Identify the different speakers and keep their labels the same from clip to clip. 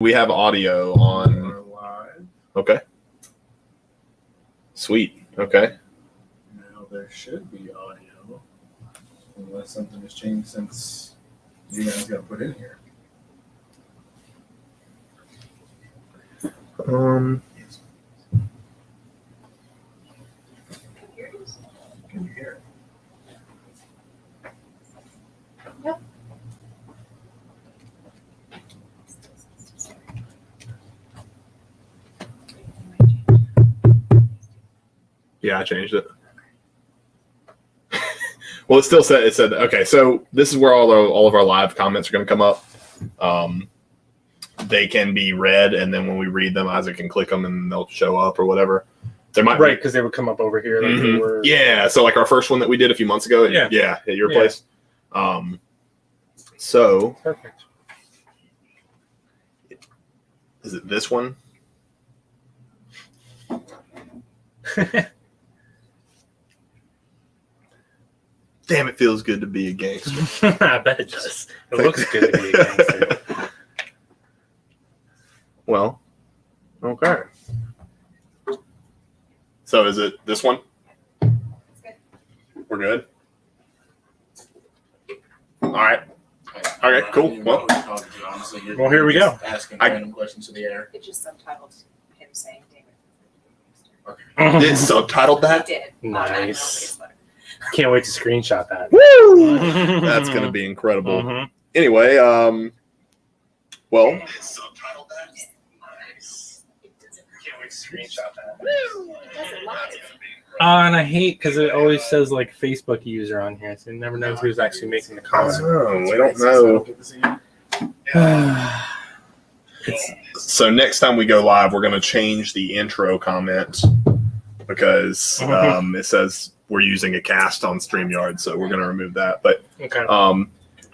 Speaker 1: We have audio on.
Speaker 2: We're live.
Speaker 1: Okay. Sweet. Okay.
Speaker 2: Now there should be audio, unless something has changed since you guys got put in here.
Speaker 1: Um.
Speaker 2: Can you hear it?
Speaker 1: Yeah, I changed it. Well, it still said okay. So this is where all of our live comments are going to come up. They can be read, and then when we read them, Isaac can click them, and they'll show up or whatever. There might
Speaker 3: Right, because they would come up over here. Like they were...
Speaker 1: Yeah, so like our first one that we did a few months ago. Yeah, at your place. So
Speaker 3: Perfect.
Speaker 1: Is it this one? Damn, it feels good to be a gangster.
Speaker 3: I bet it does. It looks good to be a gangster.
Speaker 1: Well, okay. So is it this one? We're good? All right. Okay, cool. Well,
Speaker 3: Well, here we go.
Speaker 2: Asking random questions to the air.
Speaker 4: It just subtitled him saying David.
Speaker 1: it's subtitled
Speaker 4: He
Speaker 1: that?
Speaker 4: did.
Speaker 3: Nice. Can't wait to screenshot that.
Speaker 1: Woo! That's going to be incredible.
Speaker 3: Mhm.
Speaker 1: Anyway, well.
Speaker 3: Subtitled that. Nice. Can't wait to screenshot that.
Speaker 4: It doesn't live.
Speaker 3: And I hate because it always says like Facebook user on here, so you never know who's actually making the comment.
Speaker 1: We don't know. So next time we go live, we're going to change the intro comment because it says we're using a cast on StreamYard, so we're going to remove that. But
Speaker 3: Okay.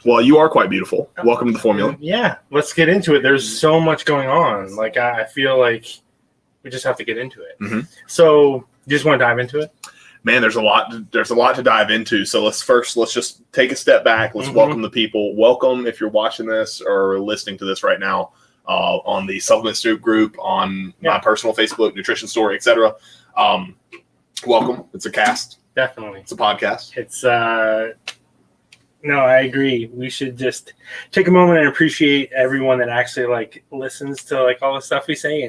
Speaker 1: well, you are quite beautiful. Welcome to the formula.
Speaker 3: Yeah, let's get into it. There's so much going on. Like I feel like we just have to get into it.
Speaker 1: Mhm.
Speaker 3: So you just want to dive into it?
Speaker 1: Man, there's a lot to dive into. So let's just take a step back. Let's welcome the people. Welcome if you're watching this or listening to this right now on the Supplement Stoop group, on my personal Facebook, Nutrition Story, etc. Welcome. It's a cast.
Speaker 3: Definitely.
Speaker 1: It's a podcast.
Speaker 3: It's no, I agree. We should just take a moment and appreciate everyone that actually like listens to like all the stuff we say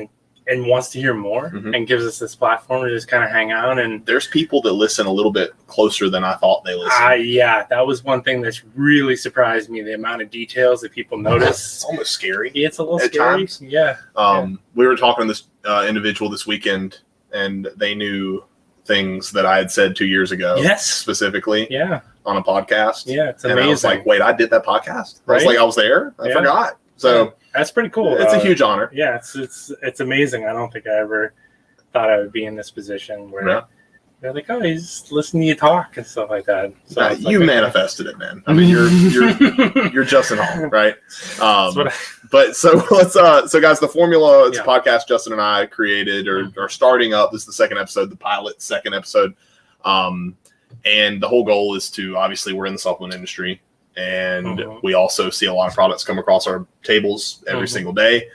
Speaker 3: and wants to hear more and gives us this platform to just kind of hang out. And
Speaker 1: there's people that listen a little bit closer than I thought they listened.
Speaker 3: Yeah, that was one thing that's really surprised me, the amount of details that people notice.
Speaker 1: It's almost scary.
Speaker 3: Yeah, it's a little
Speaker 1: at
Speaker 3: scary.
Speaker 1: times.
Speaker 3: Yeah.
Speaker 1: We were talking to this individual this weekend, and they knew things that I had said 2 years ago.
Speaker 3: Yes.
Speaker 1: Specifically.
Speaker 3: Yeah.
Speaker 1: On a podcast.
Speaker 3: Yeah, it's
Speaker 1: and
Speaker 3: amazing.
Speaker 1: I was like, wait, I did that podcast? I was
Speaker 3: Right?
Speaker 1: like, I was there? I forgot. So
Speaker 3: that's pretty cool.
Speaker 1: It's a huge honor.
Speaker 3: Yeah, it's amazing. I don't think I ever thought I would be in this position where they're like, oh, he's listening to you talk and stuff like that. So
Speaker 1: you manifested it, man. I mean, you're Justin Hall, right? But so let's so guys, the formula, it's a podcast Justin and I created or are starting up. This is the second episode, the pilot second episode. And the whole goal is to, obviously we're in the supplement industry, and we also see a lot of products come across our tables every single day.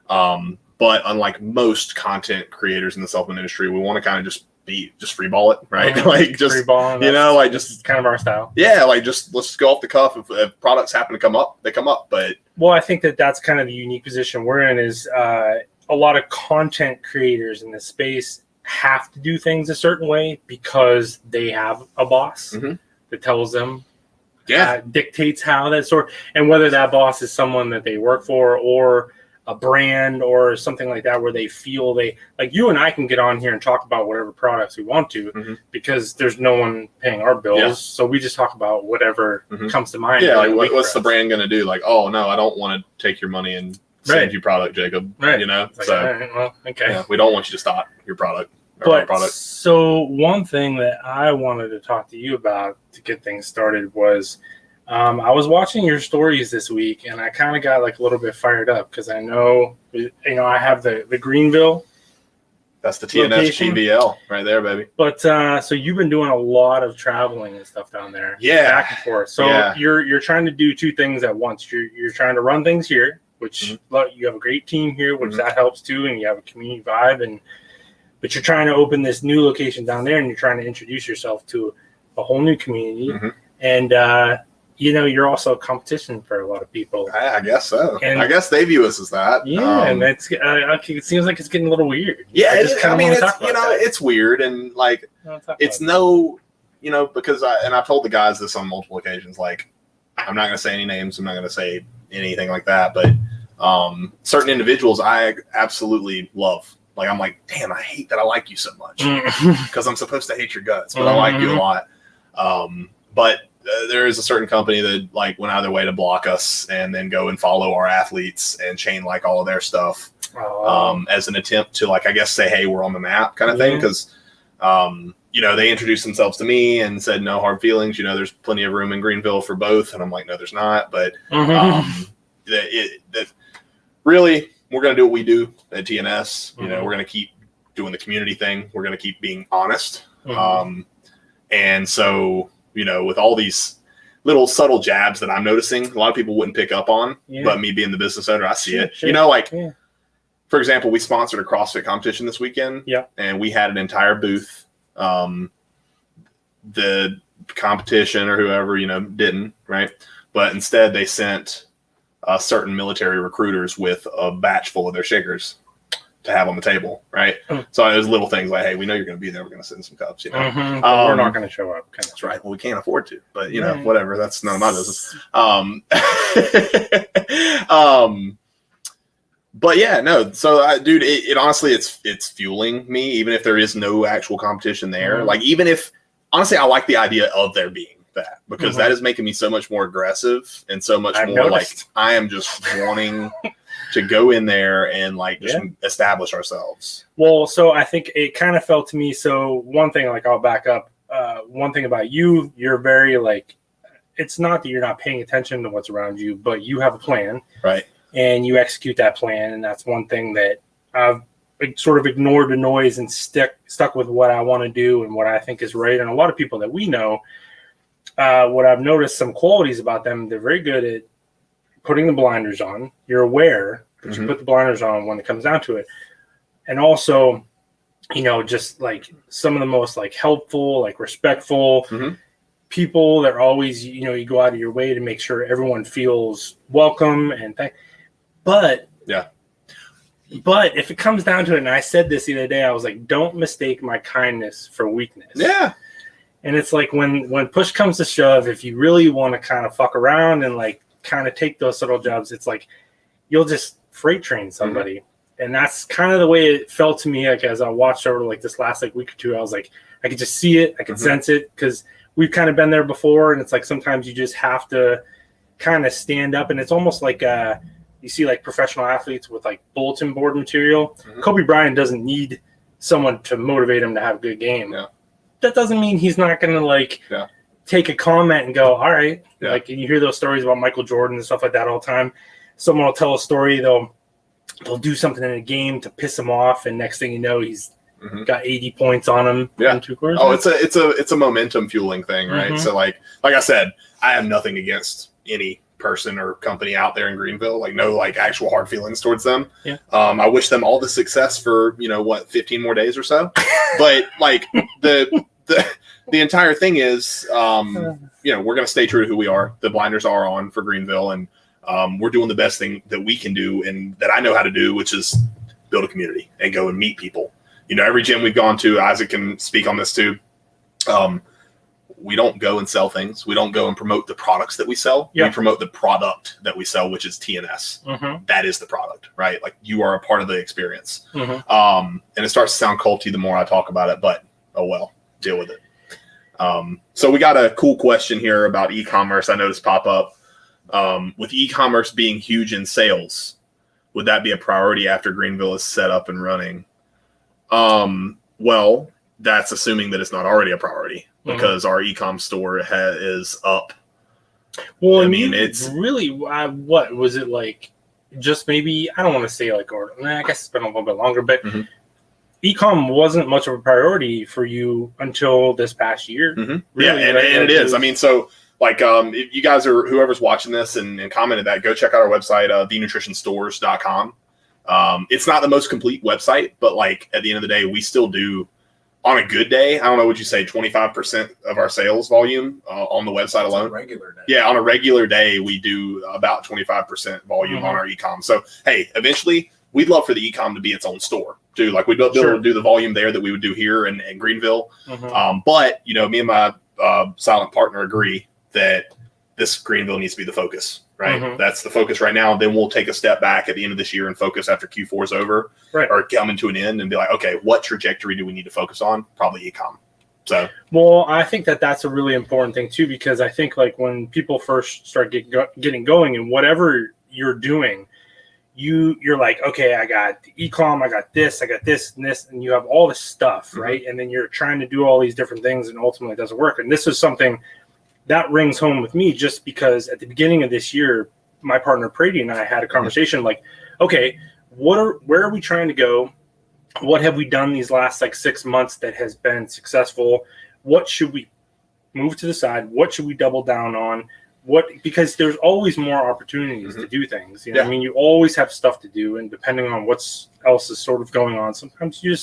Speaker 1: But unlike most content creators in the supplement industry, we want to kind of just freeball it, right? Like just freeball, like just
Speaker 3: kind of our style.
Speaker 1: Yeah, like just let's go off the cuff. If products happen to come up, they come up. But
Speaker 3: well, I think that's kind of the unique position we're in. Is a lot of content creators in this space have to do things a certain way because they have a boss that tells them, dictates how that sort, and whether that boss is someone that they work for or a brand or something like that, where they feel they like you and I can get on here and talk about whatever products we want to because there's no one paying our bills. So we just talk about whatever comes to mind.
Speaker 1: Yeah. Like what's the brand going to do? Like, oh no, I don't want to take your money and send you product, Jacob.
Speaker 3: Right.
Speaker 1: You know,
Speaker 3: like,
Speaker 1: so
Speaker 3: all right, well, okay.
Speaker 1: We don't want you to stop your product.
Speaker 3: So one thing that I wanted to talk to you about to get things started was I was watching your stories this week, and I kind of got like a little bit fired up because I know, I have the Greenville.
Speaker 1: That's the TNS GVL right there, baby.
Speaker 3: But so you've been doing a lot of traveling and stuff down there, back and forth. So you're trying to do two things at once. You're trying to run things here, which you have a great team here, which that helps too, and you have a community vibe. But you're trying to open this new location down there, and you're trying to introduce yourself to a whole new community, and you're also a competition for a lot of people.
Speaker 1: I guess so.
Speaker 3: And
Speaker 1: I guess they view us as that.
Speaker 3: Yeah, and it's it seems like it's getting a little weird.
Speaker 1: Yeah, it's weird, and like it's because I've told the guys this on multiple occasions. Like, I'm not going to say any names. I'm not going to say anything like that. But certain individuals I absolutely love. Like, I'm like, damn, I hate that I like you so much because I'm supposed to hate your guts, but I like you a lot. But there is a certain company that like went out of their way to block us and then go and follow our athletes and chain like all of their stuff as an attempt to, like, I guess say, hey, we're on the map kind of thing. Because, they introduced themselves to me and said, no hard feelings. There's plenty of room in Greenville for both. And I'm like, no, there's not. But really, we're going to do what we do at TNS. We're going to keep doing the community thing. We're going to keep being honest. And so, with all these little subtle jabs that I'm noticing, a lot of people wouldn't pick up on, but me being the business owner, I see it. For example, we sponsored a CrossFit competition this weekend, and we had an entire booth. The competition or whoever, didn't, right? But instead they sent certain military recruiters with a batch full of their shakers to have on the table, right? So it was little things like, hey, we know you're going to be there. We're going to send some cups,
Speaker 3: we're not going to show up.
Speaker 1: That's right. Well, we can't afford to, but whatever. That's none of my business. But yeah, no. So, dude, it honestly, it's fueling me, even if there is no actual competition there. Like, even if, honestly, I like the idea of there being that, because that is making me so much more aggressive and so much more like I am just wanting to go in there and like just establish ourselves.
Speaker 3: Well, so I think it kind of felt to me. So one thing, like, I'll back up. One thing about you, you're very like, it's not that you're not paying attention to what's around you, but you have a plan,
Speaker 1: right?
Speaker 3: And you execute that plan. And that's one thing that I've sort of ignored the noise and stuck with what I want to do and what I think is right. And a lot of people that we know, what I've noticed some qualities about them, they're very good at putting the blinders on. You're aware, but you put the blinders on when it comes down to it. And also, just like some of the most like helpful, like respectful people that are always, you go out of your way to make sure everyone feels welcome and But if it comes down to it, and I said this the other day, I was like, don't mistake my kindness for weakness.
Speaker 1: Yeah.
Speaker 3: And it's like when push comes to shove, if you really want to kind of fuck around and like kind of take those subtle jobs, it's like you'll just freight train somebody. And that's kind of the way it felt to me. Like, as I watched over like this last like week or two, I was like, I could just see it. I could sense it, because we've kind of been there before. And it's like, sometimes you just have to kind of stand up. And it's almost like, you see like professional athletes with like bulletin board material. Kobe Bryant doesn't need someone to motivate him to have a good game.
Speaker 1: Yeah.
Speaker 3: That doesn't mean he's not going to like take a comment and go, all right. Like, and you hear those stories about Michael Jordan and stuff like that all the time. Someone will tell a story, they'll do something in a game to piss him off, and next thing you know, he's got 80 points on him in 2 quarters.
Speaker 1: Oh, it's a momentum fueling thing, right? So like I said, I have nothing against any person or company out there in Greenville, like no like actual hard feelings towards them. I wish them all the success for 15 more days or so. But like the entire thing is we're going to stay true to who we are. The blinders are on for Greenville, and we're doing the best thing that we can do and that I know how to do, which is build a community and go and meet people. Every gym we've gone to, Isaac can speak on this too. We don't go and sell things. We don't go and promote the products that we sell. We promote the product that we sell, which is TNS. That is the product, right? Like, you are a part of the experience. And it starts to sound culty the more I talk about it, but oh well, deal with it. So we got a cool question here about e-commerce. I noticed pop up. With e-commerce being huge in sales, would that be a priority after Greenville is set up and running? Well, that's assuming that it's not already a priority, because our e-com store is up.
Speaker 3: Well, I mean, it's really, what was it like? Just maybe, I don't want to say like, or I guess it's been a little bit longer, but e-com wasn't much of a priority for you until this past year.
Speaker 1: Really, and it is. I mean, so like if you guys are whoever's watching this and commented that, go check out our website, thenutritionstores.com. It's not the most complete website, but like at the end of the day, we still do on a good day. I don't know, would you say 25% of our sales volume on the website alone?
Speaker 2: On a regular day.
Speaker 1: Yeah, on a regular day, we do about 25% volume on our e-com. So, hey, eventually, we'd love for the e-com to be its own store, too. Like, we'd be able to do the volume there that we would do here in Greenville. But, you know, me and my silent partner agree that this Greenville needs to be the focus, right? That's the focus right now. Then we'll take a step back at the end of this year and focus after Q4 is over, or coming to an end, and be like, okay, what trajectory do we need to focus on? Probably e-com. So,
Speaker 3: well, I think that that's a really important thing too, because I think like when people first start getting going and whatever you're doing, you're like, okay, I got the e-com, I got this and this, and you have all this stuff, right? And then you're trying to do all these different things, and ultimately it doesn't work. And this is something that rings home with me, just because at the beginning of this year, my partner Brady and I had a conversation like, okay, where are we trying to go? What have we done these last like 6 months that has been successful? What should we move to the side? What should we double down on? Because there's always more opportunities to do things. You know, I mean, you always have stuff to do, and depending on what's else is sort of going on, sometimes you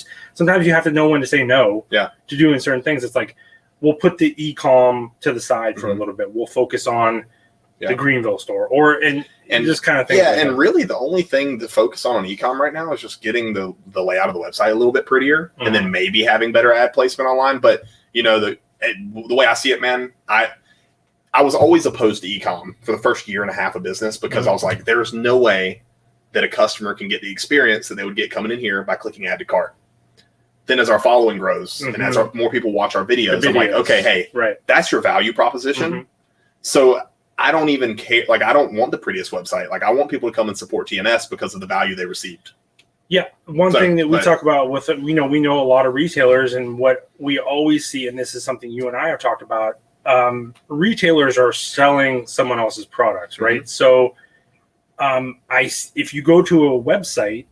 Speaker 3: have to know when to say no to doing certain things. It's like, we'll put the e-com to the side for a little bit. We'll focus on the Greenville store, and just kind of thing.
Speaker 1: Yeah, and really the only thing to focus on e-com right now is just getting the layout of the website a little bit prettier, and then maybe having better ad placement online. But you know, the way I see it, man, I was always opposed to e-com for the first year and a half of business, because I was like, there's no way that a customer can get the experience that they would get coming in here by clicking add to cart. Then as our following grows and as more people watch our videos, I'm like, okay, hey, that's your value proposition. So I don't even care. Like, I don't want the prettiest website. Like, I want people to come and support TNS because of the value they received.
Speaker 3: Yeah. One thing that we talk about with, we know a lot of retailers, and what we always see, and this is something you and I have talked about, retailers are selling someone else's products, right? So if you go to a website,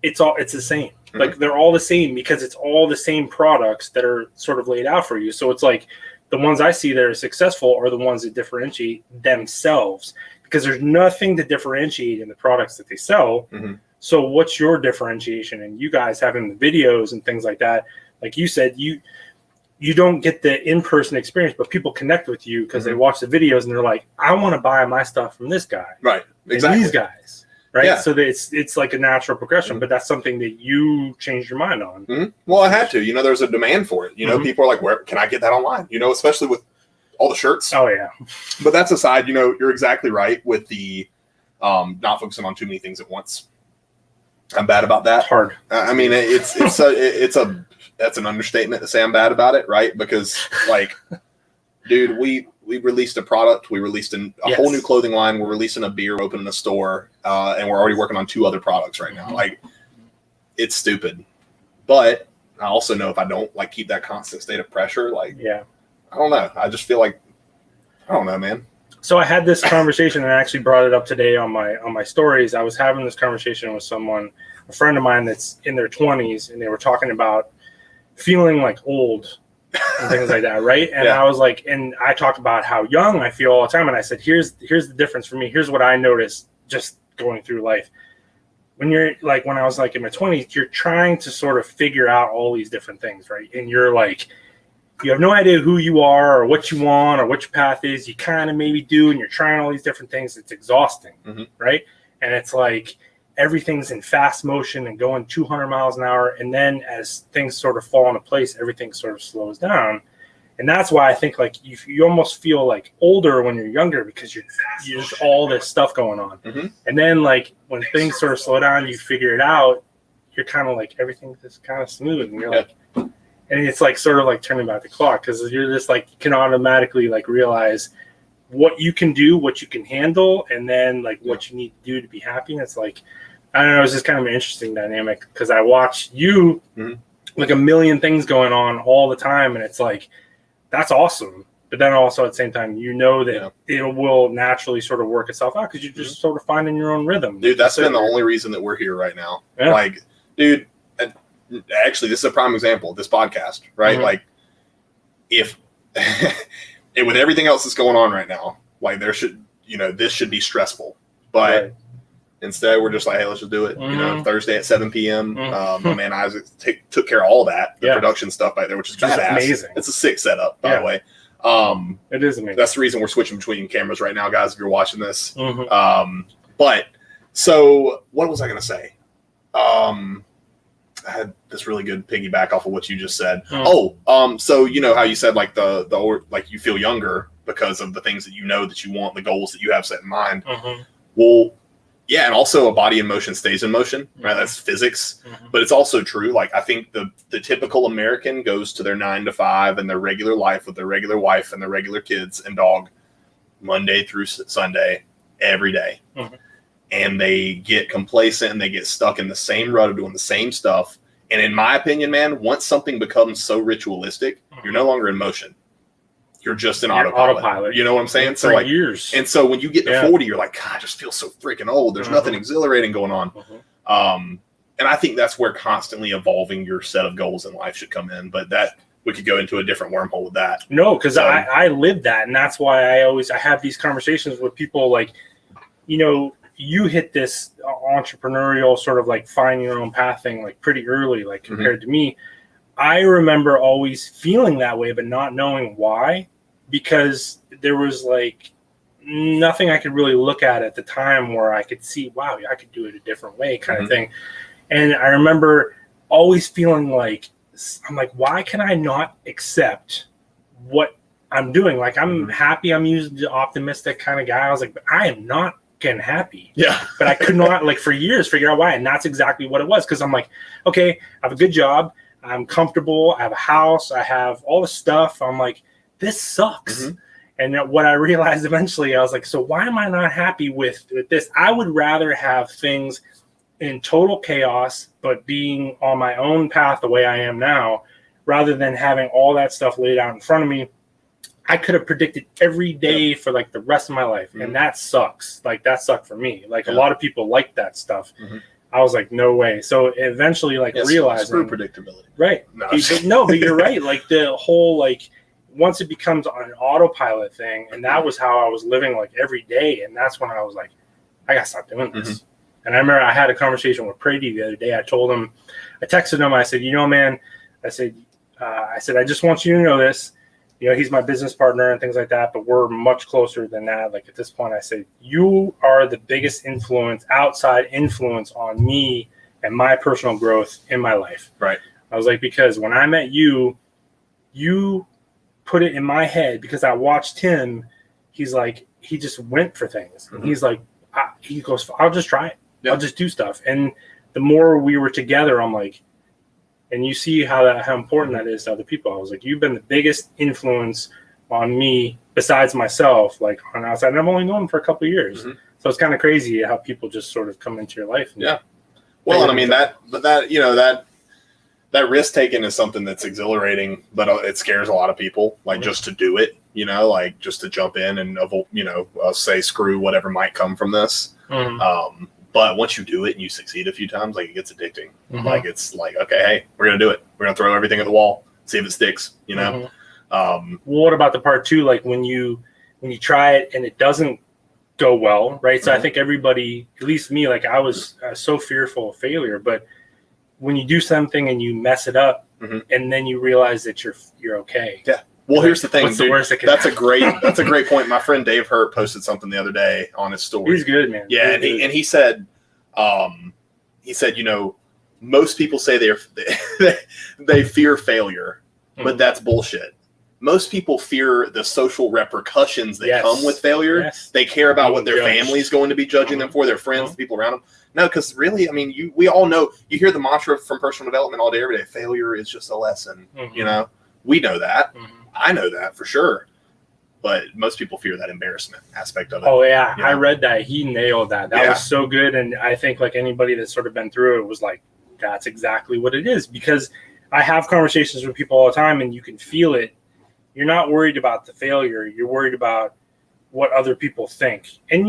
Speaker 3: it's the same. Like, they're all the same, because it's all the same products that are sort of laid out for you. So it's like the ones I see that are successful are the ones that differentiate themselves, because there's nothing to differentiate in the products that they sell. So what's your differentiation? And you guys having the videos and things like that, like you said, you don't get the in-person experience, but people connect with you because they watch the videos and they're like, I want to buy my stuff from this guy.
Speaker 1: Right. Exactly.
Speaker 3: And these guys. Right. Yeah. So it's like a natural progression, but that's something that you changed your mind on.
Speaker 1: Well, I had to. You know, there's a demand for it. You know, people are like, where can I get that online? You know, especially with all the shirts.
Speaker 3: Oh, yeah.
Speaker 1: But that's aside, you know, you're exactly right with the not focusing on too many things at once. I'm bad about that.
Speaker 3: It's hard.
Speaker 1: I mean, that's an understatement to say I'm bad about it, right? Because, like, dude, we released a product. We released a whole new clothing line. We're releasing a beer, opening a store, and we're already working on 2 other products right now. Like, it's stupid. But I also know if I don't, like, keep that constant state of pressure, like, I don't know. I just feel like, I don't know, man.
Speaker 3: So I had this conversation, and I actually brought it up today on my stories. I was having this conversation with a friend of mine that's in their 20s, and they were talking about feeling like old and things like that, right? And I was like, and I talked about how young I feel all the time, and I said, here's the difference for me. Here's what I noticed just going through life. When you're like, when I was like in my 20s, you're trying to sort of figure out all these different things, right? And you're like, you have no idea who you are or what you want or what your path is. You kind of maybe do, and you're trying all these different things. It's exhausting, right? And it's like everything's in fast motion and going 200 miles an hour. And then as things sort of fall into place, everything sort of slows down. And that's why I think like you almost feel like older when you're younger, because you're just all this stuff going on. And then like when things sort of slow down, you figure it out, you're kind of like everything's just kind of smooth, and you're like, and it's like sort of like turning back the clock, because you're just like, you can automatically like realize what you can do, what you can handle, and then like what you need to do to be happy. And it's like, I don't know, it's just kind of an interesting dynamic, because I watch you like a million things going on all the time, and it's like, that's awesome. But then also at the same time, you know that it will naturally sort of work itself out, because you're just sort of finding your own rhythm.
Speaker 1: Dude, that's been the only reason that we're here right now. Like, dude, actually, this is a prime example of this podcast, right? Like, if and with everything else that's going on right now, like this should be stressful, but instead we're just like, hey, let's just do it. Thursday at 7 p.m. My man Isaac took care of all that, the production stuff back there, which is badass.
Speaker 3: Amazing.
Speaker 1: It's a sick setup, by the way.
Speaker 3: It is amazing.
Speaker 1: That's the reason we're switching between cameras right now, guys, if you're watching this. But so what was I going to say? I had this really good piggyback off of what you just said. So you know how you said like like you feel younger because of the things that you know that you want, the goals that you have set in mind. Well, yeah, and also a body in motion stays in motion, right? That's physics, but it's also true. Like I think the typical American goes to their 9 to 5 and their regular life with their regular wife and their regular kids and dog, Monday through Sunday, every day. And they get complacent and they get stuck in the same rut of doing the same stuff. And in my opinion, man, once something becomes so ritualistic, you're no longer in motion. You're just in autopilot. You know what I'm saying?
Speaker 3: So like years.
Speaker 1: And so when you get to 40, you're like, God, I just feel so freaking old. There's nothing exhilarating going on. And I think that's where constantly evolving your set of goals in life should come in. But that we could go into a different wormhole with that.
Speaker 3: No, because I live that. And that's why I have these conversations with people like, you hit this entrepreneurial sort of like find your own path thing like pretty early, like compared to me. I remember always feeling that way, but not knowing why, because there was like nothing I could really look at the time where I could see, wow, I could do it a different way kind of thing. And I remember always feeling like, I'm like, why can I not accept what I'm doing? Like, I'm happy. I'm usually the optimistic kind of guy. I was like, but I am not getting happy. But I could not, like, for years figure out why. And that's exactly what it was. Because I'm like, okay, I have a good job. I'm comfortable. I have a house. I have all the stuff. I'm like, this sucks. And what I realized eventually, I was like, so why am I not happy with this? I would rather have things in total chaos, but being on my own path the way I am now, rather than having all that stuff laid out in front of me. I could have predicted every day for like the rest of my life. And that sucks. Like that sucked for me. Like a lot of people like that stuff. I was like, no way. So eventually realizing.
Speaker 1: Screw predictability.
Speaker 3: Right. No, but you're right. Like the whole, like once it becomes an autopilot thing, and that was how I was living like every day. And that's when I was like, I got to stop doing this. And I remember I had a conversation with Brady the other day. I told him, I texted him, I said, man, I said, I just want you to know this. He's my business partner and things like that, but we're much closer than that. Like at this point, I say, you are the biggest outside influence on me and my personal growth in my life.
Speaker 1: Right.
Speaker 3: I was like, because when I met you, you put it in my head because I watched him. He's like, he just went for things. And he's like, he goes, I'll just try it. I'll just do stuff. And the more we were together, I'm like, and you see how important that is to other people. I was like, you've been the biggest influence on me besides myself, like on outside. And I've only known him for a couple of years. So it's kind of crazy how people just sort of come into your life.
Speaker 1: Well, and I mean that risk taking is something that's exhilarating, but it scares a lot of people, like just to do it, like just to jump in and, say screw whatever might come from this. But once you do it and you succeed a few times, like it gets addicting. Like it's like, okay, hey, we're gonna do it. We're gonna throw everything at the wall, see if it sticks.
Speaker 3: Well, what about the part two? Like when you try it and it doesn't go well, right? So I think everybody, at least me, like I was so fearful of failure. But when you do something and you mess it up, and then you realize that you're okay.
Speaker 1: Yeah. Well, here's the thing.
Speaker 3: What's the worst that can
Speaker 1: that's a great point. My friend Dave Hurt posted something the other day on his story.
Speaker 3: He's good, man.
Speaker 1: Yeah, and he said, most people say they fear failure, but that's bullshit. Most people fear the social repercussions that come with failure. They care about what their family's going to be judging them for, their friends, the people around them. No, because really, I mean, we all know. You hear the mantra from personal development all day, every day. Failure is just a lesson. We know that. I know that for sure. But most people fear that embarrassment aspect of it.
Speaker 3: Oh, yeah. I read that. He nailed that. That was so good. And I think like anybody that's sort of been through it was like, that's exactly what it is. Because I have conversations with people all the time and you can feel it. You're not worried about the failure. You're worried about what other people think. And,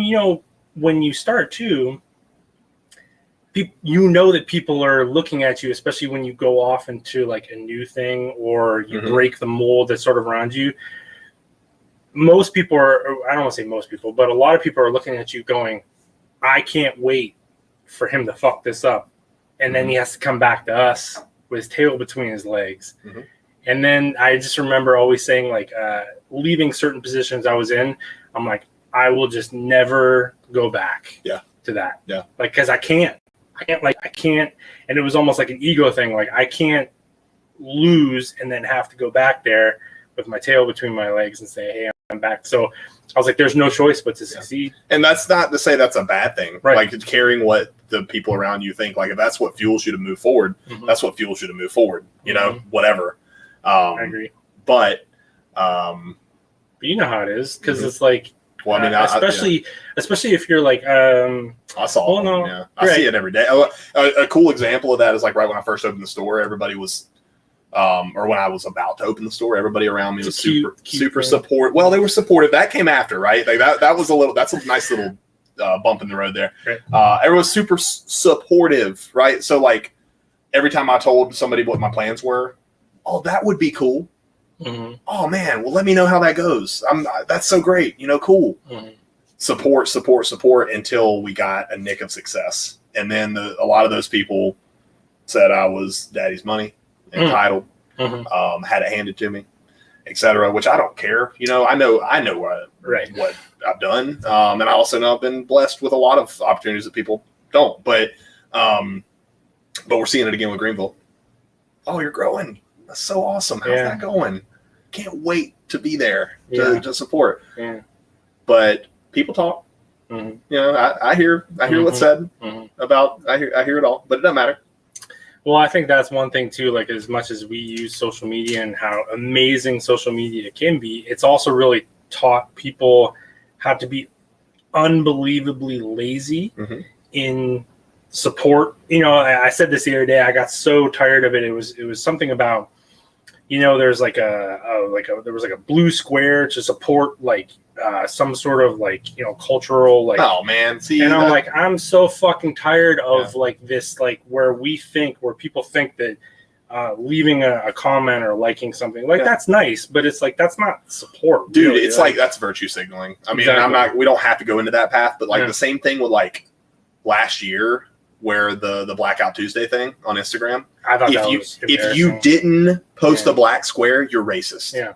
Speaker 3: when you start too, that people are looking at you, especially when you go off into like a new thing or you break the mold that's sort of around you. most people are, I don't want to say most people, but a lot of people are looking at you going, I can't wait for him to fuck this up. And then he has to come back to us with his tail between his legs.
Speaker 1: Mm-hmm.
Speaker 3: And then I just remember always saying, like, leaving certain positions I was in, I'm like, I will just never go back to that.
Speaker 1: Yeah.
Speaker 3: Like, because I can't. And it was almost like an ego thing. Like, I can't lose and then have to go back there with my tail between my legs and say, hey, I'm back. So I was like, there's no choice but to succeed.
Speaker 1: And that's not to say that's a bad thing.
Speaker 3: Right.
Speaker 1: Like, caring what the people around you think. Like, if that's what fuels you to move forward, that's what fuels you to move forward. You know, whatever.
Speaker 3: I agree.
Speaker 1: But
Speaker 3: you know how it is, because it's like,
Speaker 1: well, I mean,
Speaker 3: especially if you're like,
Speaker 1: I saw it. Yeah. I see it every day. A cool example of that is like right when I first opened the store, everybody was, or when I was about to open the store, everybody around me was super support. Well, they were supportive. That came after, right? Like that's a nice little bump in the road there.
Speaker 3: Right.
Speaker 1: Everyone was super supportive, right? So like every time I told somebody what my plans were, oh, that would be cool.
Speaker 3: Mm-hmm.
Speaker 1: Oh man, well, let me know how that goes. That's so great. You know, cool.
Speaker 3: Mm-hmm.
Speaker 1: Support until we got a nick of success. And then a lot of those people said I was daddy's money, entitled, had it handed to me, etc. Which I don't care. You know, I know what I've done. And I also know I've been blessed with a lot of opportunities that people don't. But we're seeing it again with Greenville. Oh, you're growing. That's so awesome. How's that going? Can't wait to be there to support.
Speaker 3: Yeah.
Speaker 1: But people talk. You know, I hear what's said about. I hear it all, but it doesn't matter.
Speaker 3: Well, I think that's one thing too. Like, as much as we use social media and how amazing social media can be, it's also really taught people how to be unbelievably lazy in support. You know, I said this the other day. I got so tired of it. It was something about, you know, there's like there was a blue square to support like some sort of like, you know, cultural like. Oh
Speaker 1: man, see,
Speaker 3: and I'm like, I'm so fucking tired of like this, like where people think that leaving a comment or liking something like that's nice, but it's like that's not support,
Speaker 1: dude.
Speaker 3: Really.
Speaker 1: It's like that's virtue signaling. I mean, exactly. We don't have to go into that path, but like the same thing with like last year. Where the Blackout Tuesday thing on Instagram.
Speaker 3: I thought
Speaker 1: if you didn't post a black square, you're racist.
Speaker 3: Yeah.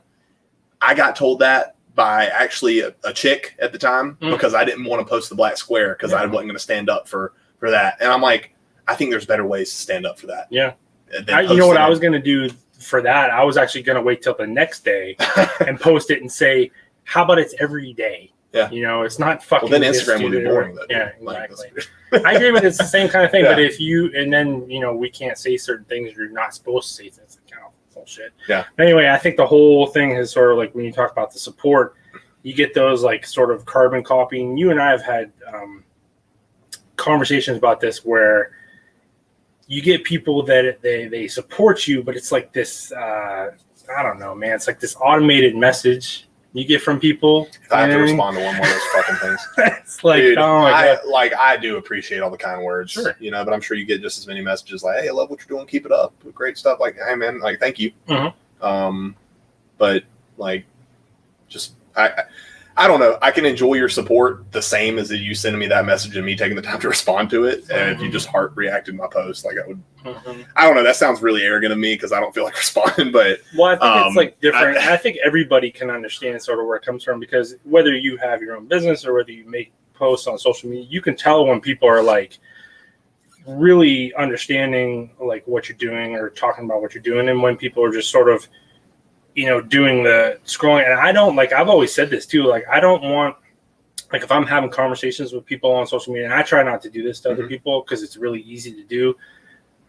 Speaker 1: I got told that by actually a chick at the time because I didn't want to post the black square because I wasn't going to stand up for that. And I'm like, I think there's better ways to stand up for that.
Speaker 3: Yeah. You know what I was going to do for that? I was actually going to wait till the next day and post it and say, how about it's every day?
Speaker 1: Yeah.
Speaker 3: You know, it's not fucking.
Speaker 1: Well, then Instagram would be boring, though.
Speaker 3: Yeah, exactly. I agree with it. It's the same kind of thing. But if you, and then, you know, we can't say certain things you're not supposed to say. It's kind of bullshit.
Speaker 1: Yeah.
Speaker 3: But anyway, I think the whole thing is sort of like when you talk about the support, you get those like sort of carbon copying. You and I have had conversations about this where you get people that they support you, but it's like this, I don't know, man. It's like this automated message you get from people.
Speaker 1: If I have to respond to one more of those fucking things.
Speaker 3: It's like, dude, oh my God.
Speaker 1: I do appreciate all the kind words, you know, but I'm sure you get just as many messages like, hey, I love what you're doing. Keep it up. Great stuff. Like, hey, man, like, thank you. But like, just, I don't know. I can enjoy your support the same as you sending me that message and me taking the time to respond to it. And if you just heart reacted my post, like I would, I don't know. That sounds really arrogant of me because I don't feel like responding. But
Speaker 3: well, I think it's like different. I think everybody can understand sort of where it comes from because whether you have your own business or whether you make posts on social media, you can tell when people are like really understanding like what you're doing or talking about what you're doing, and when people are just sort of, you know, doing the scrolling. And I don't like, I've always said this too, like I don't want, like if I'm having conversations with people on social media, and I try not to do this to other people because it's really easy to do,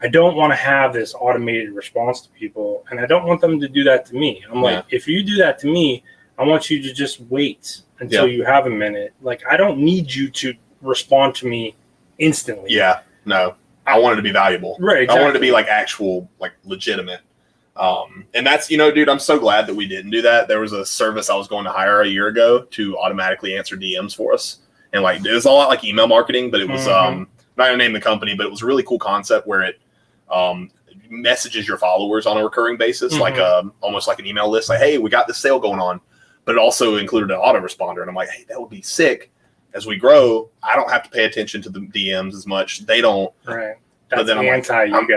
Speaker 3: I don't want to have this automated response to people, and I don't want them to do that to me. I'm like, if you do that to me, I want you to just wait until you have a minute. Like, I don't need you to respond to me instantly.
Speaker 1: Yeah, no. I want it to be valuable.
Speaker 3: Right, exactly.
Speaker 1: I want it to be like actual, like legitimate. And that's, you know, dude, I'm so glad that we didn't do that. There was a service I was going to hire a year ago to automatically answer DMs for us. And like, it was a lot like email marketing, but it was, I'm not going to name the company, but it was a really cool concept where it messages your followers on a recurring basis, like almost like an email list. Like, hey, we got this sale going on. but it also included an autoresponder. And I'm like, hey, that would be sick. As we grow, I don't have to pay attention to the DMs as much. They don't.
Speaker 3: Right.
Speaker 1: But then I'm like,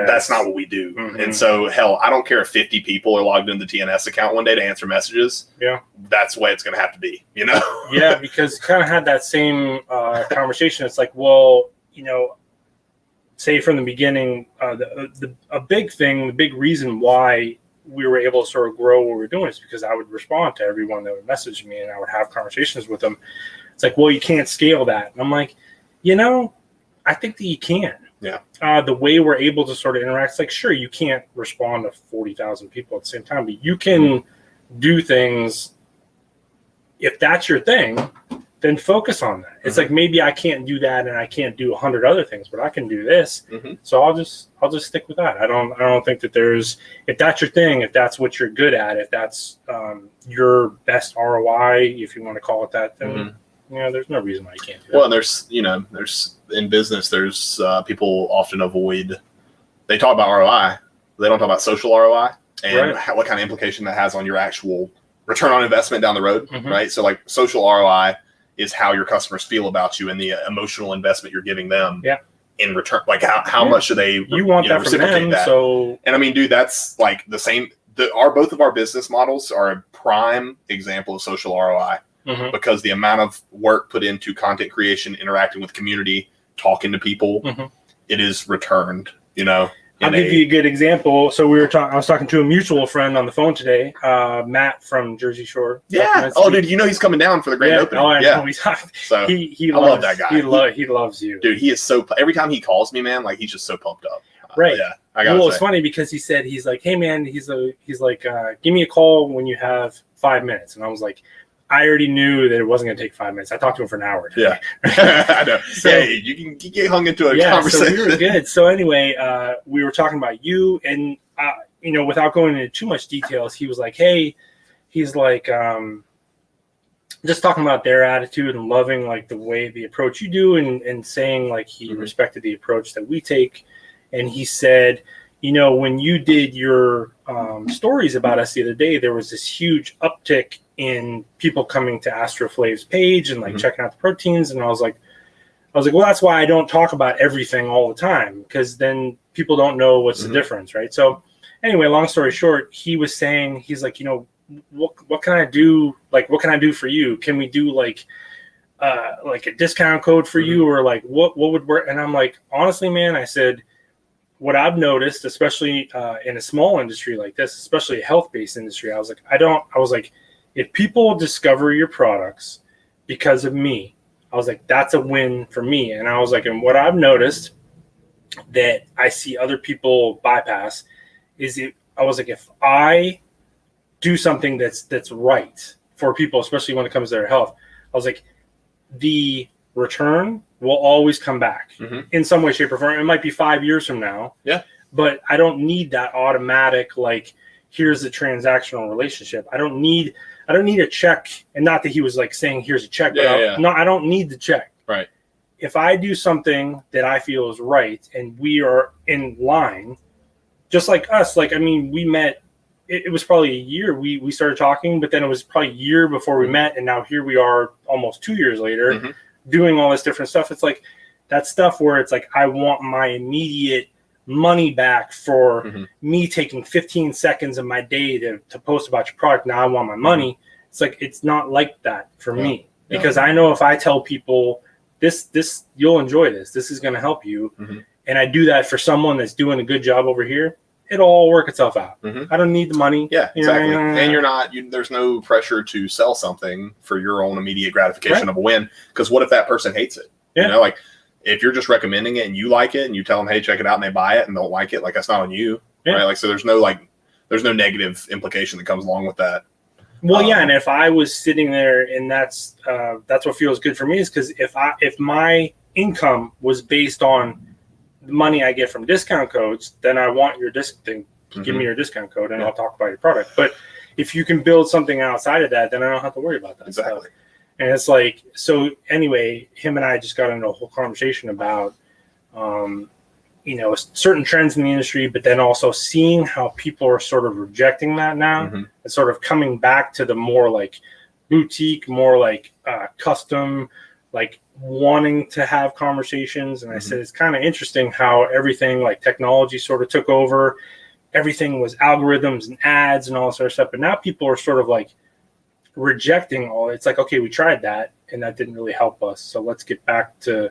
Speaker 1: that's not what we do.
Speaker 3: Mm-hmm.
Speaker 1: And so, hell, I don't care if 50 people are logged into the TNS account one day to answer messages.
Speaker 3: Yeah.
Speaker 1: That's the way it's going to have to be, you know?
Speaker 3: Yeah, because kind of had that same conversation. It's like, well, you know, say from the beginning, a big thing, the big reason why we were able to sort of grow what we're doing is because I would respond to everyone that would message me and I would have conversations with them. It's like, well, you can't scale that. And I'm like, you know, I think that you can.
Speaker 1: Yeah.
Speaker 3: The way we're able to sort of interact, it's like, sure, you can't respond to 40,000 people at the same time, but you can do things. If that's your thing, then focus on that. It's like, maybe I can't do that and I can't do 100 other things, but I can do this. So I'll just stick with that. I don't think that if that's your thing, if that's what you're good at, if that's your best ROI, if you want to call it that, then there's no reason why you can't do that.
Speaker 1: Well, there's in business, there's people often avoid, they talk about ROI, they don't talk about social ROI and what kind of implication that has on your actual return on investment down the road, right? So like social ROI is how your customers feel about you and the emotional investment you're giving them in return. Like how much do they
Speaker 3: you want that from them?
Speaker 1: That?
Speaker 3: So,
Speaker 1: and I mean, dude, that's like the same. Both of our business models are a prime example of social ROI. Because the amount of work put into content creation, interacting with community, talking to people, it is returned, you know.
Speaker 3: I'll give you a good example. So I was talking to a mutual friend on the phone today, Matt from Jersey Shore.
Speaker 1: Yeah. Oh, dude, you know he's coming down for the grand opening.
Speaker 3: Oh, I know.
Speaker 1: So
Speaker 3: I
Speaker 1: love that guy.
Speaker 3: He loves you,
Speaker 1: dude. He is so. Every time he calls me, man, like he's just so pumped up.
Speaker 3: Right.
Speaker 1: Yeah.
Speaker 3: It's funny because he's like, hey man, he's like, give me a call when you have 5 minutes, and I was like, I already knew that it wasn't going to take 5 minutes. I talked to him for an hour today.
Speaker 1: Yeah, I know. So, yeah, you can get hung into a conversation.
Speaker 3: So we were good. So anyway, we were talking about you, and without going into too much details, he was like, "Hey," he's like, just talking about their attitude and loving like the approach you do, and saying like he respected the approach that we take, and he said, when you did your stories about us the other day, there was this huge uptick in people coming to Astroflav's page and like checking out the proteins. And I was like, well, that's why I don't talk about everything all the time, because then people don't know what's the difference. Right. So anyway, long story short, he was saying, he's like, what can I do? Like, what can I do for you? Can we do like a discount code for you, or like what would work? And I'm like, honestly, man, I said, what I've noticed, especially in a small industry like this, especially a health-based industry, I was like, if people discover your products because of me, I was like, that's a win for me. And I was like, and what I've noticed that I see other people bypass is I was like, if I do something that's right for people, especially when it comes to their health, I was like, the return will always come back in some way, shape, or form. It might be 5 years from now.
Speaker 1: Yeah.
Speaker 3: But I don't need that automatic, like, here's the transactional relationship. I don't need a check. And not that he was like saying, here's a check. No, I don't need the check.
Speaker 1: Right.
Speaker 3: If I do something that I feel is right and we are in line, just like us, like, I mean, we met, it was probably a year. We started talking, but then it was probably a year before we met. And now here we are almost 2 years later doing all this different stuff. It's like that stuff where it's like, I want my immediate money back for me taking 15 seconds of my day to post about your product. Now I want my money. It's like, it's not like that for me, because I know if I tell people this, you'll enjoy this, this is going to help you. And I do that for someone that's doing a good job over here, it'll all work itself out. I don't need the money.
Speaker 1: Yeah, exactly. And there's no pressure to sell something for your own immediate gratification of a win. Because what if that person hates it? You know, like, if you're just recommending it and you like it and you tell them, hey, check it out, and they buy it and don't like it, like, that's not on you. Right. Like, so there's no negative implication that comes along with that.
Speaker 3: Well, and if I was sitting there, and that's what feels good for me, is because if my income was based on the money I get from discount codes, then I want your give me your discount code and I'll talk about your product. But if you can build something outside of that, then I don't have to worry about that stuff. And it's like, so anyway, him and I just got into a whole conversation about, certain trends in the industry, but then also seeing how people are sort of rejecting that now and sort of coming back to the more like boutique, more like custom, like wanting to have conversations. And I said, it's kind of interesting how everything like technology sort of took over. Everything was algorithms and ads and all this sort of stuff. But now people are sort of like rejecting all. It's like, okay, we tried that and that didn't really help us. So let's get back to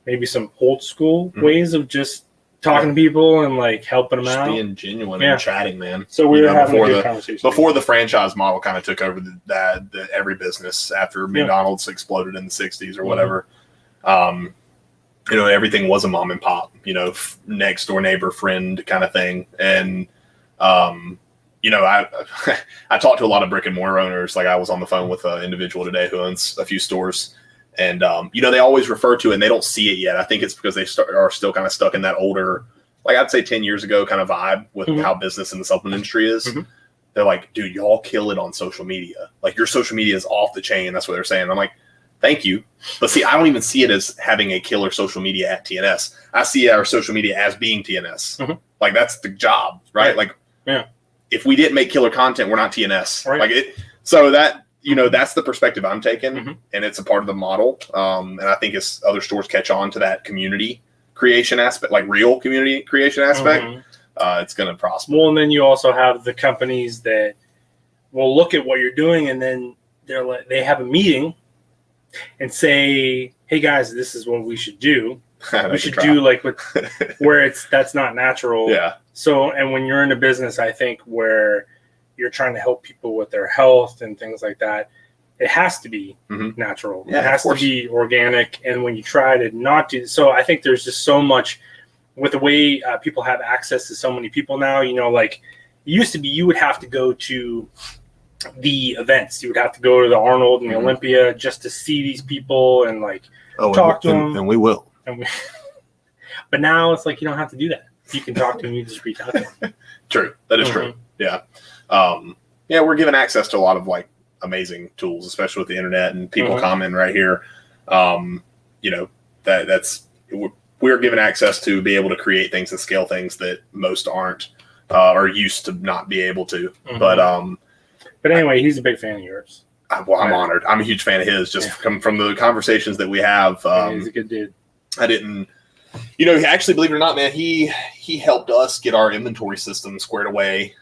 Speaker 3: maybe some old school ways of just talking to people and like helping them
Speaker 1: just
Speaker 3: out.
Speaker 1: Being genuine and chatting, man.
Speaker 3: So we were having a good conversation.
Speaker 1: Before the franchise model kind of took over the every business after McDonald's exploded in the 60s or whatever. You know, everything was a mom and pop, you know, next door neighbor friend kind of thing. And, you know, I talked to a lot of brick and mortar owners. Like I was on the phone with an individual today who owns a few stores. And, you know, they always refer to it and they don't see it yet. I think it's because they are still kind of stuck in that older, like I'd say 10 years ago kind of vibe with how business in the supplement industry is. They're like, dude, y'all kill it on social media. Like your social media is off the chain. That's what they're saying. I'm like, thank you. But see, I don't even see it as having a killer social media at TNS. I see our social media as being TNS. Like that's the job, right? Like if we didn't make killer content, we're not TNS. Like it. So that, you know, that's the perspective I'm taking, and it's a part of the model. And I think as other stores catch on to that community creation aspect, like real community creation aspect, it's going to prosper.
Speaker 3: Well, and then you also have the companies that will look at what you're doing, and then they're like, they have a meeting and say, "Hey guys, this is what we should do. We should do like where that's not natural."
Speaker 1: Yeah.
Speaker 3: So, and when you're in a business, I think where you're trying to help people with their health and things like that, it has to be natural.
Speaker 1: Yeah,
Speaker 3: it has to be organic. And when you try to not do so, I think there's just so much with the way people have access to so many people now. You know, like it used to be, you would have to go to the events. You would have to go to the Arnold and the Olympia just to see these people and like talk to them.
Speaker 1: And we will.
Speaker 3: But now it's like you don't have to do that. You can talk to them. You just reach out to them.
Speaker 1: True. That is true. Yeah. Yeah, we're given access to a lot of like amazing tools, especially with the internet and people comment right here. You know, we're given access to be able to create things and scale things that most aren't or used to not be able to.
Speaker 3: But anyway, he's a big fan of yours.
Speaker 1: Well, I'm honored. I'm a huge fan of his. Just from the conversations that we have.
Speaker 3: He's a good dude.
Speaker 1: I didn't. You know, actually, believe it or not, man, he helped us get our inventory system squared away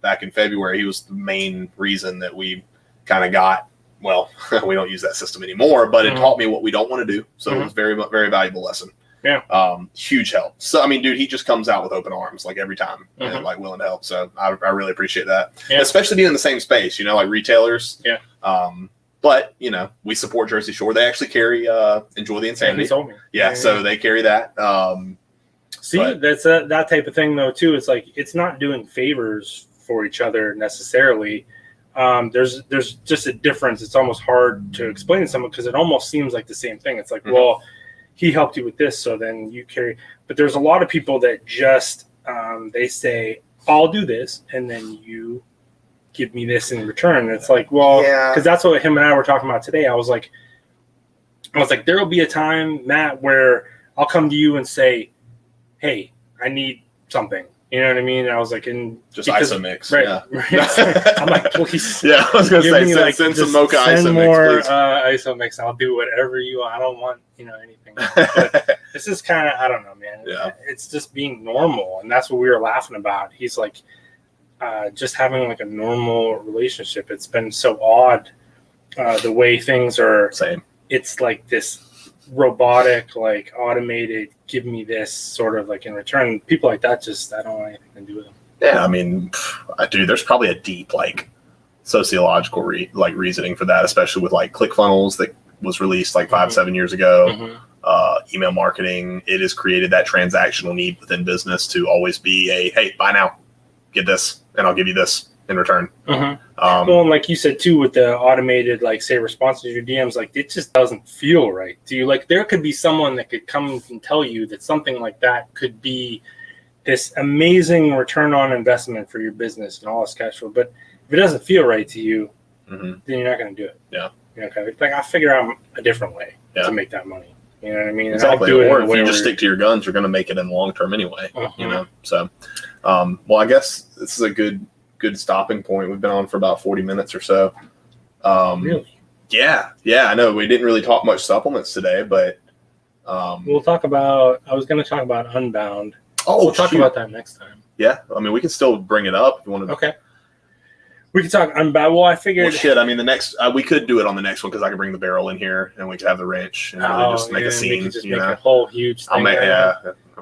Speaker 1: back in February. He was the main reason that we kind of got, well, we don't use that system anymore, but it taught me what we don't want to do. So it was very, very valuable lesson.
Speaker 3: Yeah.
Speaker 1: Huge help. So, I mean, dude, he just comes out with open arms like every time and like willing to help. So I really appreciate that. Yeah. Especially being in the same space, you know, like retailers.
Speaker 3: Yeah.
Speaker 1: But, you know, we support Jersey Shore. They actually carry Enjoy the Insanity.
Speaker 3: Yeah, he told me.
Speaker 1: Yeah, so they carry that.
Speaker 3: That's that type of thing, though, too. It's like it's not doing favors for each other necessarily. There's just a difference. It's almost hard to explain to someone because it almost seems like the same thing. It's like, well, he helped you with this, so then you carry. But there's a lot of people that just they say, I'll do this, and then you give me this in return. And it's like, well, because that's what him and I were talking about today. I was like, there will be a time, Matt, where I'll come to you and say, hey, I need something. You know what I mean? And I was like, just
Speaker 1: Isomix.
Speaker 3: Right.
Speaker 1: Yeah.
Speaker 3: I'm like, please.
Speaker 1: Yeah, I was going to say, send some Mocha Isomix,
Speaker 3: send more
Speaker 1: please.
Speaker 3: Isomix. I'll do whatever you want. I don't want, anything. But this is kind of, I don't know, man.
Speaker 1: Yeah.
Speaker 3: It's just being normal. And that's what we were laughing about. He's like, just having like a normal relationship. It's been so odd the way things are.
Speaker 1: Same.
Speaker 3: It's like this robotic, like automated, give me this sort of like in return. People like that, just I don't want anything to do with them.
Speaker 1: Yeah, I mean, dude, there's probably a deep like sociological reasoning for that, especially with like ClickFunnels that was released like 5-7 years ago. Email marketing, it has created that transactional need within business to always be hey, buy now, get this, and I'll give you this in return.
Speaker 3: Well, and like you said too, with the automated, like say responses to your DMs, like it just doesn't feel right to you. Like there could be someone that could come and tell you that something like that could be this amazing return on investment for your business and all this cash flow. But if it doesn't feel right to you, then you're not going to do it.
Speaker 1: Yeah.
Speaker 3: Like I'll figure out a different way to make that money. You know what I mean?
Speaker 1: Exactly. Or if you just stick to your guns, you're going to make it in the long term anyway. So, well, I guess this is a good stopping point. We've been on for about 40 minutes or so.
Speaker 3: Really?
Speaker 1: Yeah. I know we didn't really talk much supplements today, but
Speaker 3: we'll talk about. I was going to talk about Unbound.
Speaker 1: Oh,
Speaker 3: we'll talk about that next time.
Speaker 1: Yeah, I mean, we can still bring it up if you want to.
Speaker 3: Okay. We can talk Unbound. Well, I figured.
Speaker 1: Well, shit. I mean, the next we could do it on the next one because I could bring the barrel in here and we could have the wrench and really just make a scene.
Speaker 3: We could just make a whole huge thing.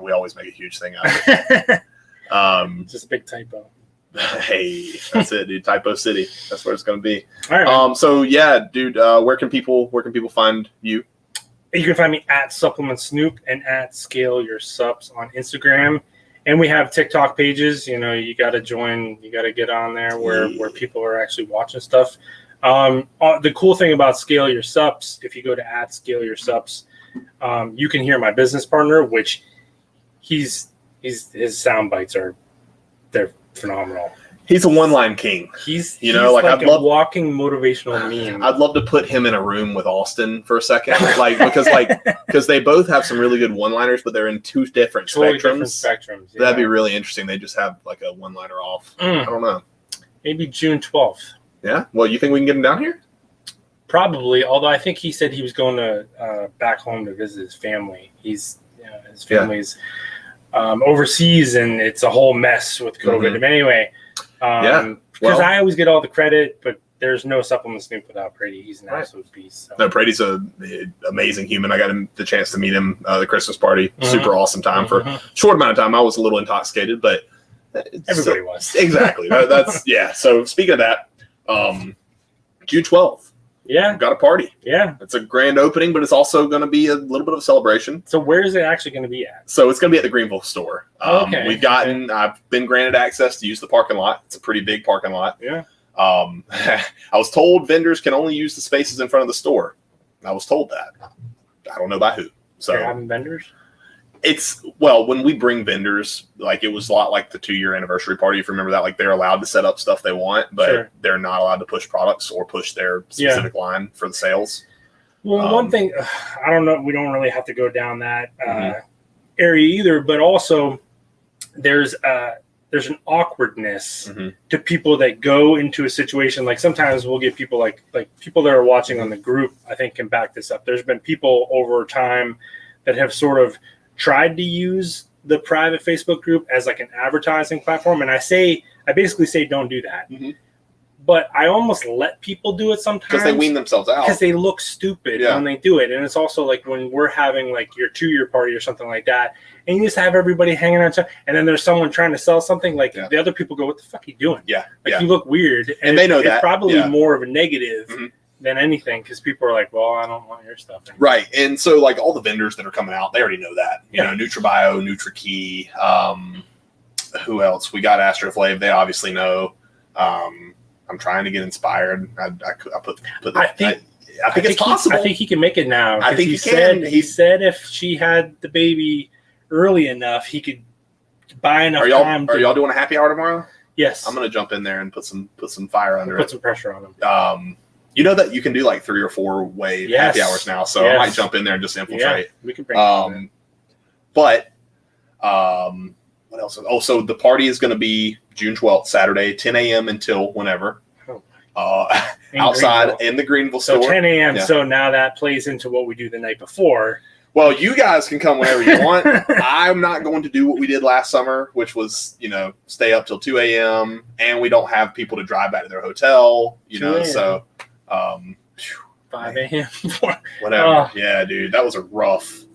Speaker 1: We always make a huge thing out of it.
Speaker 3: Just a big typo.
Speaker 1: Hey, that's it, dude. Typo City. That's where it's going to be.
Speaker 3: All right.
Speaker 1: So yeah, dude. Where can people find you?
Speaker 3: You can find me at Supplement Snoop and at Scale Your Subs on Instagram. And we have TikTok pages. You know, you got to join. You got to get on there where people are actually watching stuff. The cool thing about Scale Your Subs, if you go to at Scale Your Subs, you can hear my business partner, which his sound bites they're phenomenal.
Speaker 1: He's a one-line king.
Speaker 3: He's
Speaker 1: I'd
Speaker 3: love walking motivational meme.
Speaker 1: I'd love to put him in a room with Austin for a second, because they both have some really good one-liners, but they're in two different spectrums.
Speaker 3: Yeah.
Speaker 1: That'd be really interesting. They just have like a one-liner off. I don't know.
Speaker 3: Maybe June 12th.
Speaker 1: Yeah. Well, you think we can get him down here?
Speaker 3: Probably. Although I think he said he was going to back home to visit his family. His family's overseas, and it's a whole mess with COVID.
Speaker 1: Mm-hmm.
Speaker 3: But anyway. Because I always get all the credit, but there's no Supplement Snoop without Brady. He's an absolute beast. So.
Speaker 1: No, Brady's an amazing human. I got the chance to meet him at the Christmas party. Mm-hmm. Super awesome time for a short amount of time. I was a little intoxicated, but
Speaker 3: everybody was.
Speaker 1: Exactly. That's yeah. So speaking of that, June 12th.
Speaker 3: Yeah.
Speaker 1: We've got a party.
Speaker 3: Yeah.
Speaker 1: It's a grand opening, but it's also going to be a little bit of a celebration.
Speaker 3: So where is it actually going to be at?
Speaker 1: So it's going to be at the Greenville store.
Speaker 3: Okay.
Speaker 1: I've been granted access to use the parking lot. It's a pretty big parking lot.
Speaker 3: Yeah.
Speaker 1: I was told vendors can only use the spaces in front of the store. I was told that. I don't know by who. So
Speaker 3: you're having vendors?
Speaker 1: When we bring vendors, like it was a lot like the 2-year anniversary party. If you remember that, like they're allowed to set up stuff they want, but they're not allowed to push products or push their specific line for the sales.
Speaker 3: Well, one thing, I don't know, we don't really have to go down that area either, but also there's an awkwardness to people that go into a situation. Like sometimes we'll get people like people that are watching on the group, I think can back this up. There's been people over time that have sort of tried to use the private Facebook group as like an advertising platform. And I basically say, don't do that. Mm-hmm. But I almost let people do it sometimes.
Speaker 1: Because they wean themselves out.
Speaker 3: Because they look stupid when they do it. And it's also like when we're having like your 2-year party or something like that, and you just have everybody hanging out, and then there's someone trying to sell something, like the other people go, what the fuck are you doing?
Speaker 1: Yeah.
Speaker 3: Like you look weird.
Speaker 1: And they know that.
Speaker 3: It's probably more of a negative than anything, because people are like, well, I don't want your stuff anymore.
Speaker 1: Right. And so like all the vendors that are coming out, they already know that. You know, NutriBio, NutriKey, who else? We got AstroFlave. They obviously know. I'm trying to get inspired. I think it's possible.
Speaker 3: I think he can make it now.
Speaker 1: I think
Speaker 3: he said if she had the baby early enough, he could buy enough time.
Speaker 1: Are y'all doing a happy hour tomorrow?
Speaker 3: Yes.
Speaker 1: I'm gonna jump in there and put some fire under it.
Speaker 3: Put some pressure on him.
Speaker 1: You know that you can do like 3 or 4 way happy hours now, so I might jump in there and just infiltrate.
Speaker 3: Yeah, we can bring it
Speaker 1: but what else? Oh, so the party is going to be June 12th, Saturday, 10 a.m. until whenever. Outside in the Greenville store.
Speaker 3: So 10 a.m. Yeah. So now that plays into what we do the night before.
Speaker 1: Well, you guys can come whenever you want. I'm not going to do what we did last summer, which was, stay up till 2 a.m. and we don't have people to drive back to their hotel, so
Speaker 3: 5 a.m.
Speaker 1: Whatever. Yeah, dude, that was a rough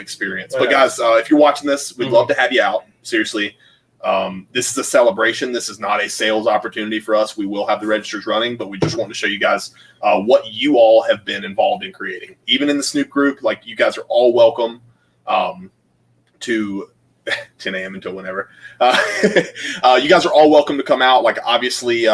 Speaker 1: experience. But guys, if you're watching this, we'd love to have you out. Seriously. This is a celebration. This is not a sales opportunity for us. We will have the registers running, but we just want to show you guys what you all have been involved in creating. Even in the Snoop group, like you guys are all welcome to 10 a.m. until whenever. You guys are all welcome to come out. Like obviously,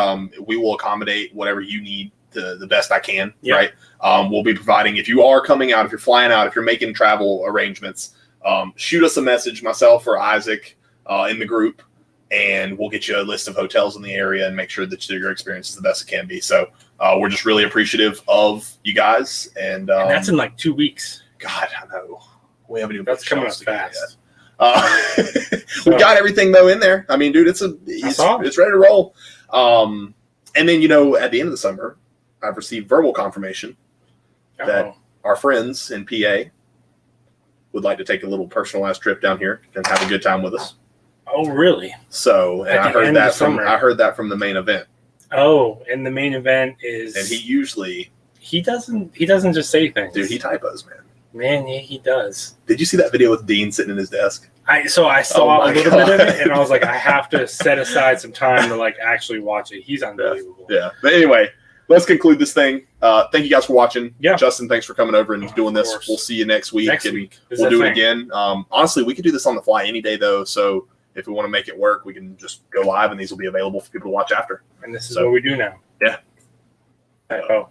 Speaker 1: we will accommodate whatever you need the best I can. Right. We'll be providing, if you are coming out, if you're flying out, if you're making travel arrangements, shoot us a message, myself or Isaac, in the group, and we'll get you a list of hotels in the area and make sure that your experience is the best it can be. So we're just really appreciative of you guys. And
Speaker 3: that's in like 2 weeks.
Speaker 1: God, I know. We haven't even.
Speaker 3: That's coming up fast.
Speaker 1: We've got everything though in there. I mean, dude, it's ready to roll. And then, at the end of the summer, I've received verbal confirmation that our friends in PA would like to take a little personalized trip down here and have a good time with us.
Speaker 3: Oh, really?
Speaker 1: So, and I heard that from the main event.
Speaker 3: Oh, and the main event is,
Speaker 1: and he
Speaker 3: doesn't just say things.
Speaker 1: Dude, he typos, man.
Speaker 3: Man, yeah, he does.
Speaker 1: Did you see that video with Dean sitting in his desk?
Speaker 3: I saw a little bit of it, and I was like, I have to set aside some time to like actually watch it. He's unbelievable.
Speaker 1: Yeah. But anyway, let's conclude this thing. Thank you guys for watching.
Speaker 3: Yeah.
Speaker 1: Justin, thanks for coming over and doing this. We'll see you next week. We'll do it again. Honestly, we could do this on the fly any day though. So if we want to make it work, we can just go live and these will be available for people to watch after.
Speaker 3: And this is what we do now.
Speaker 1: Yeah.
Speaker 3: Oh.